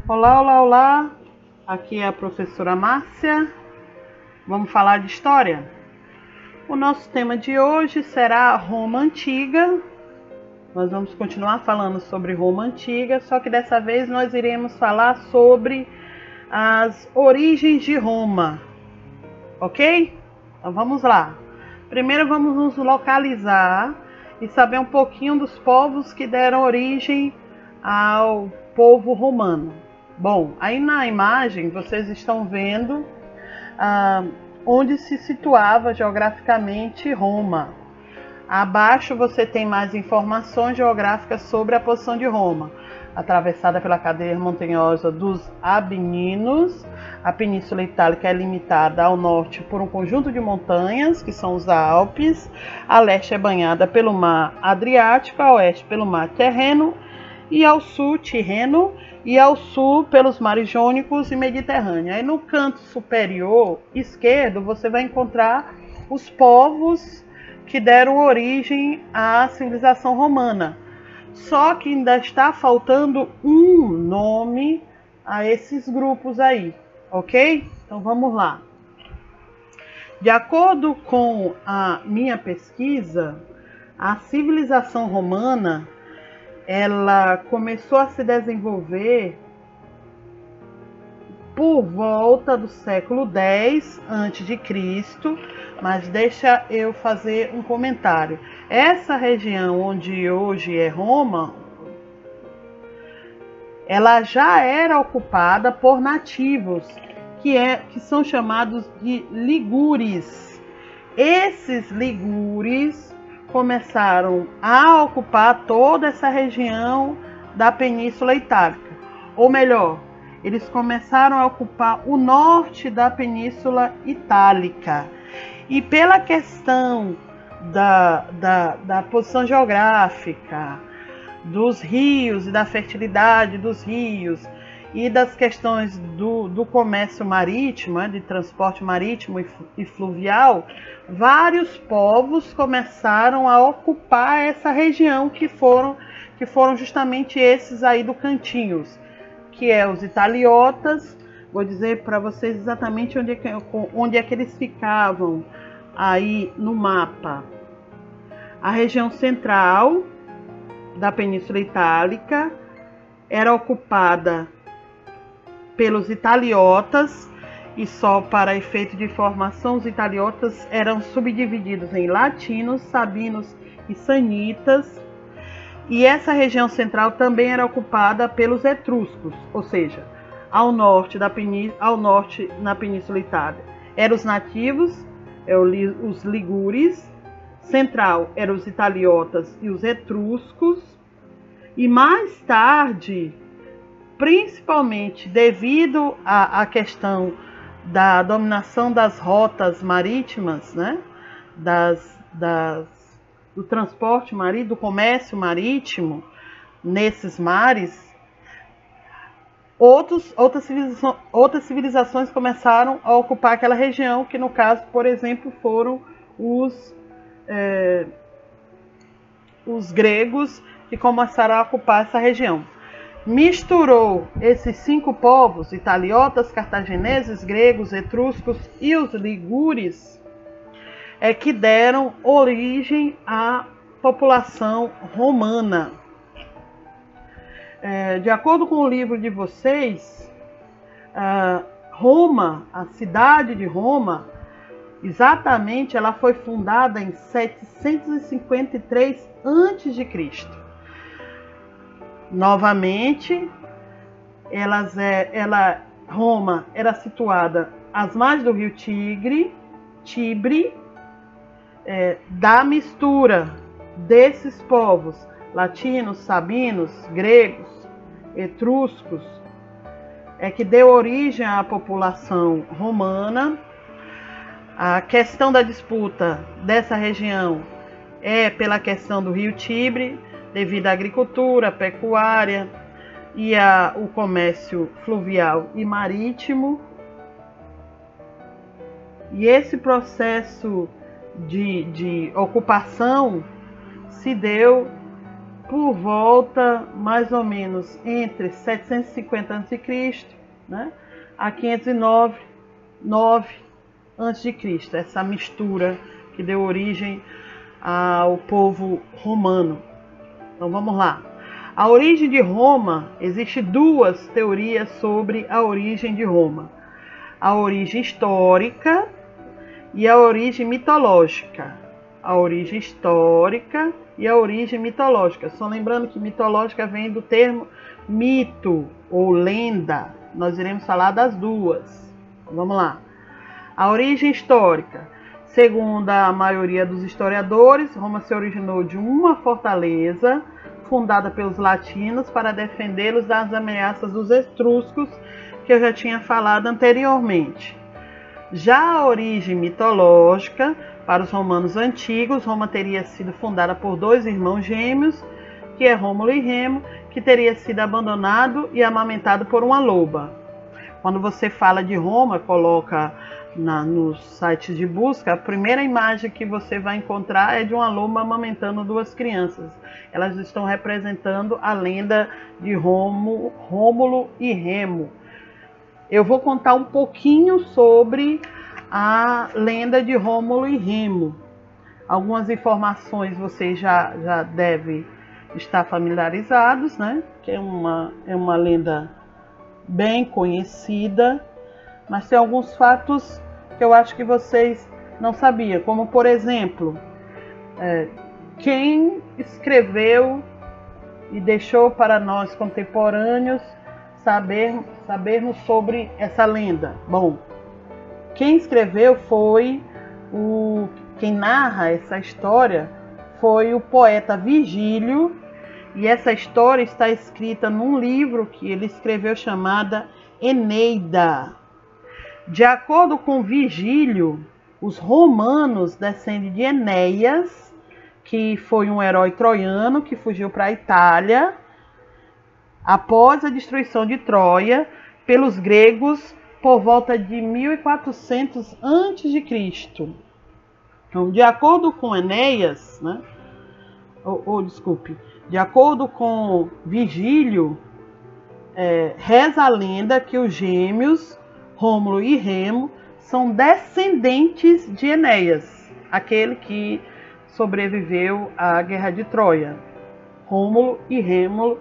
Olá, olá, olá! Aqui é a professora Márcia. Vamos falar de história? O nosso tema de hoje será Roma Antiga. Nós vamos continuar falando sobre Roma Antiga, só que dessa vez nós iremos falar sobre as origens de Roma, ok? Então vamos lá. Primeiro vamos nos localizar e saber um pouquinho dos povos que deram origem ao povo romano. Bom, aí na imagem vocês estão vendo onde se situava geograficamente Roma. Abaixo você tem mais informações geográficas sobre a posição de Roma, atravessada pela cadeia montanhosa dos Apeninos. A Península Itálica é limitada ao norte por um conjunto de montanhas, que são os Alpes. A leste é banhada pelo Mar Adriático, a oeste pelo Mar Tirreno, e ao sul Tirreno, e ao sul pelos mares Jônicos e Mediterrâneo. Aí no canto superior esquerdo você vai encontrar os povos que deram origem à civilização romana. Só que ainda está faltando um nome a esses grupos aí, ok? Então vamos lá. De acordo com a minha pesquisa, a civilização romana ela começou a se desenvolver por volta do século X a.C., mas deixa eu fazer um comentário. Essa região onde hoje é Roma, ela já era ocupada por nativos, que são chamados de ligures. Esses ligures começaram a ocupar toda essa região da Península Itálica. Ou melhor, eles começaram a ocupar o norte da Península Itálica. E pela questão da posição geográfica, dos rios e da fertilidade dos rios, e das questões do comércio marítimo, de transporte marítimo e fluvial, vários povos começaram a ocupar essa região que foram justamente esses aí do Cantinhos, que é os italiotas. Vou dizer para vocês exatamente onde é que eles ficavam aí no mapa. A região central da Península Itálica era ocupada pelos italiotas, e só para efeito de informação, os italiotas eram subdivididos em latinos, sabinos e sanitas, e essa região central também era ocupada pelos etruscos, ou seja, ao norte na Península Itálica eram os nativos, os ligures, central eram os italiotas e os etruscos, e mais tarde, principalmente devido à questão da dominação das rotas marítimas, né? Do transporte marítimo, do comércio marítimo nesses mares, outras civilizações começaram a ocupar aquela região, que no caso, por exemplo, foram os gregos, que começaram a ocupar essa região. Misturou esses 5 povos, italiotas, cartagineses, gregos, etruscos e os ligures, que deram origem à população romana. De acordo com o livro de vocês, Roma, a cidade de Roma, exatamente, ela foi fundada em 753 a.C. Novamente, Roma era situada às margens do rio Tibre, da mistura desses povos, latinos, sabinos, gregos, etruscos, que deu origem à população romana. A questão da disputa dessa região é pela questão do rio Tibre, devido à agricultura, à pecuária e ao comércio fluvial e marítimo. E esse processo de ocupação se deu por volta mais ou menos entre 750 a.C., né, a 509 a.C., essa mistura que deu origem ao povo romano. Então vamos lá. A origem de Roma, existem duas teorias sobre a origem de Roma: a origem histórica e a origem mitológica. A origem histórica e a origem mitológica. Só lembrando que mitológica vem do termo mito ou lenda. Nós iremos falar das duas. Vamos lá. A origem histórica. Segundo a maioria dos historiadores, Roma se originou de uma fortaleza fundada pelos latinos para defendê-los das ameaças dos etruscos, que eu já tinha falado anteriormente. Já a origem mitológica, para os romanos antigos, Roma teria sido fundada por dois irmãos gêmeos, que é Rômulo e Remo, que teria sido abandonado e amamentado por uma loba. Quando você fala de Roma, coloca nos sites de busca, a primeira imagem que você vai encontrar é de uma loba amamentando duas crianças. Elas estão representando a lenda de Rômulo e Remo. Eu vou contar um pouquinho sobre a lenda de Rômulo e Remo. Algumas informações vocês já devem estar familiarizados, né? Que é uma lenda bem conhecida, mas tem alguns fatos que eu acho que vocês não sabiam, como por exemplo, quem escreveu e deixou para nós contemporâneos sabermos sobre essa lenda. Bom, quem escreveu quem narra essa história foi o poeta Virgílio, e essa história está escrita num livro que ele escreveu chamada Eneida. De acordo com Virgílio, os romanos descendem de Enéas, que foi um herói troiano que fugiu para a Itália após a destruição de Troia pelos gregos por volta de 1400 a.C. Então, de acordo com Enéas, né? De acordo com Virgílio, reza a lenda que os gêmeos Rômulo e Remo são descendentes de Enéas, aquele que sobreviveu à Guerra de Troia. Rômulo e Remo,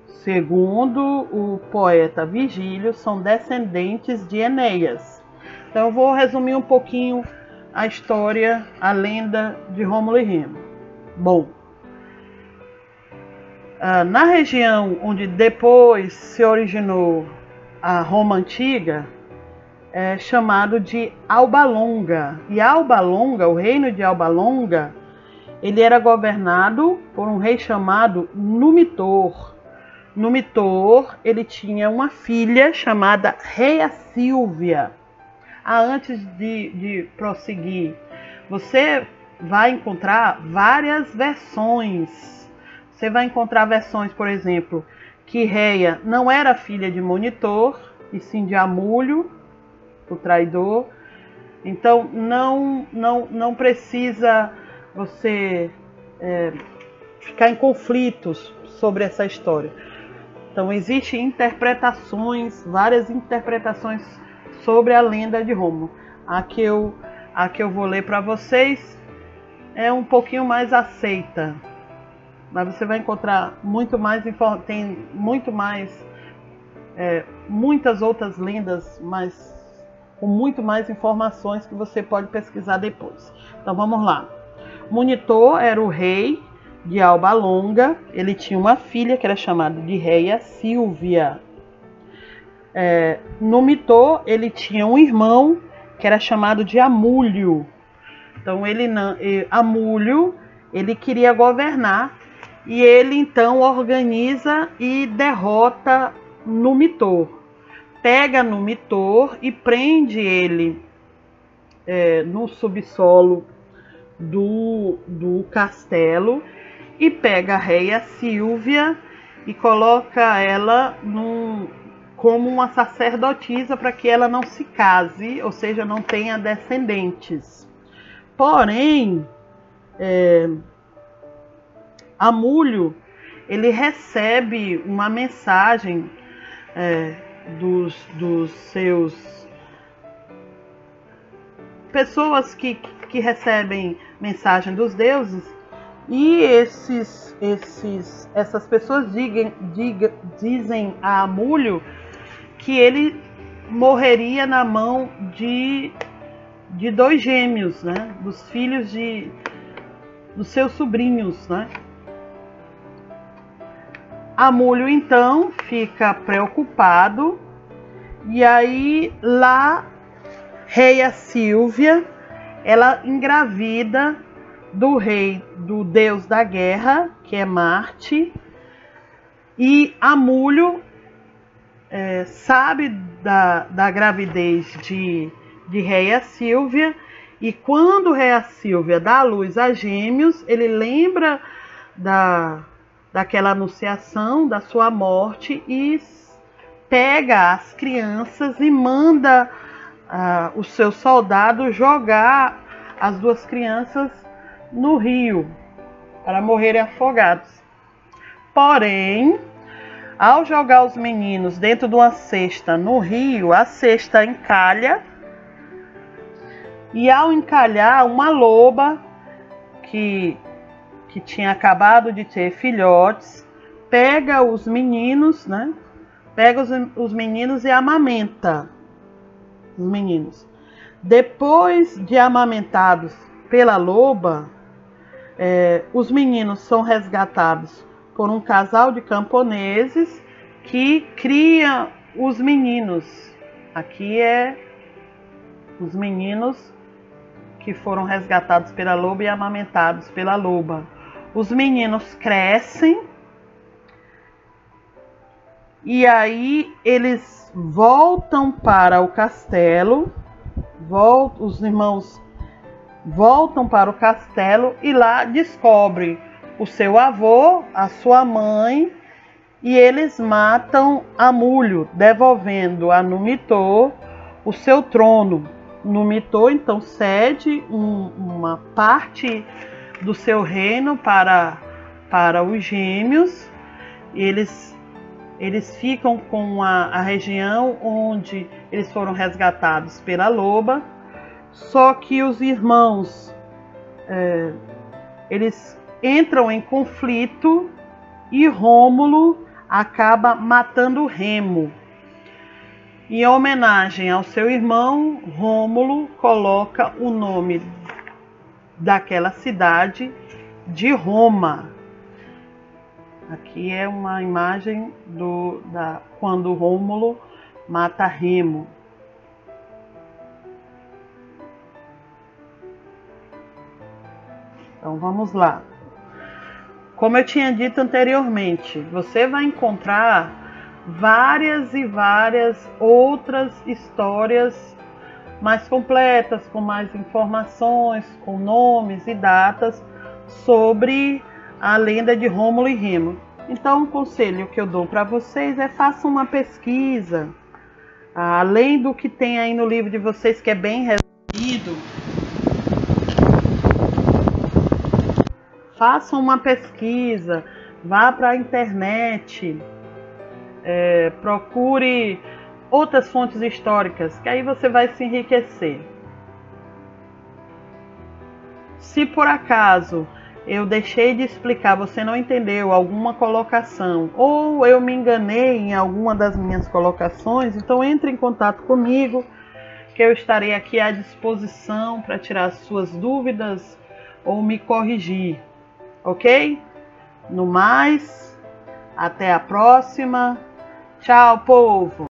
segundo o poeta Virgílio, são descendentes de Enéas. Então eu vou resumir um pouquinho a história, a lenda de Rômulo e Remo. Bom, na região onde depois se originou a Roma Antiga, é chamado de Alba Longa. E Alba Longa, o reino de Alba Longa, ele era governado por um rei chamado Numitor. Numitor, ele tinha uma filha chamada Reia Sílvia. Antes de prosseguir, você vai encontrar várias versões. Você vai encontrar versões, por exemplo, que Reia não era filha de Monitor, e sim de Amulho, o traidor. Então não precisa você ficar em conflitos sobre essa história. Então existem interpretações, várias interpretações sobre a lenda de Rômulo. A que eu vou ler para vocês é um pouquinho mais aceita, mas você vai encontrar muito mais tem muitas outras lendas, mas com muito mais informações que você pode pesquisar depois. Então vamos lá. Monitor era o rei de Alba Longa. Ele tinha uma filha que era chamada de Reia Sílvia. Numitor, ele tinha um irmão que era chamado de Amulho. Então Amulho, ele queria governar, e ele então organiza e derrota Numitor. Pega Numitor e prende ele no subsolo do castelo, e pega a Reia Sílvia e coloca ela como uma sacerdotisa para que ela não se case, ou seja, não tenha descendentes. Porém, Amulho, ele recebe uma mensagem dos seus pessoas que recebem mensagem dos deuses, e essas pessoas dizem a Amulho que ele morreria na mão de 2 gêmeos, né? Dos filhos dos seus sobrinhos, né? Amulho então fica preocupado, e aí lá Reia Sílvia, ela engravida do deus da guerra, que é Marte, e Amulho sabe da gravidez de Reia Sílvia, e quando Reia Sílvia dá à luz a gêmeos, ele lembra daquela anunciação da sua morte e pega as crianças e manda os seus soldados jogar as 2 crianças no rio para morrerem afogados. Porém, ao jogar os meninos dentro de uma cesta no rio, a cesta encalha, e ao encalhar, uma loba que tinha acabado de ter filhotes pega os meninos, né? Pega os meninos e amamenta os meninos. Depois de amamentados pela loba, os meninos são resgatados por um casal de camponeses que cria os meninos. Aqui os meninos que foram resgatados pela loba e amamentados pela loba. Os meninos crescem e aí eles voltam para o castelo, os irmãos voltam para o castelo e lá descobrem o seu avô, a sua mãe, e eles matam Amulho, devolvendo a Numitor o seu trono. Numitor então cede uma parte do seu reino para os gêmeos. Eles ficam com a região onde eles foram resgatados pela loba, só que os irmãos eles entram em conflito e Rômulo acaba matando Remo. Em homenagem ao seu irmão, Rômulo coloca o nome daquela cidade de Roma. Aqui é uma imagem quando Rômulo mata Remo. Então vamos lá. Como eu tinha dito anteriormente, você vai encontrar várias e várias outras histórias mais completas, com mais informações, com nomes e datas sobre a lenda de Rômulo e Remo. Então, o conselho que eu dou para vocês é: façam uma pesquisa, além do que tem aí no livro de vocês, que é bem resumido. Façam uma pesquisa, vá para a internet, procure outras fontes históricas, que aí você vai se enriquecer. Se por acaso eu deixei de explicar, você não entendeu alguma colocação, ou eu me enganei em alguma das minhas colocações, então entre em contato comigo, que eu estarei aqui à disposição para tirar as suas dúvidas ou me corrigir, ok? No mais, até a próxima. Tchau, povo!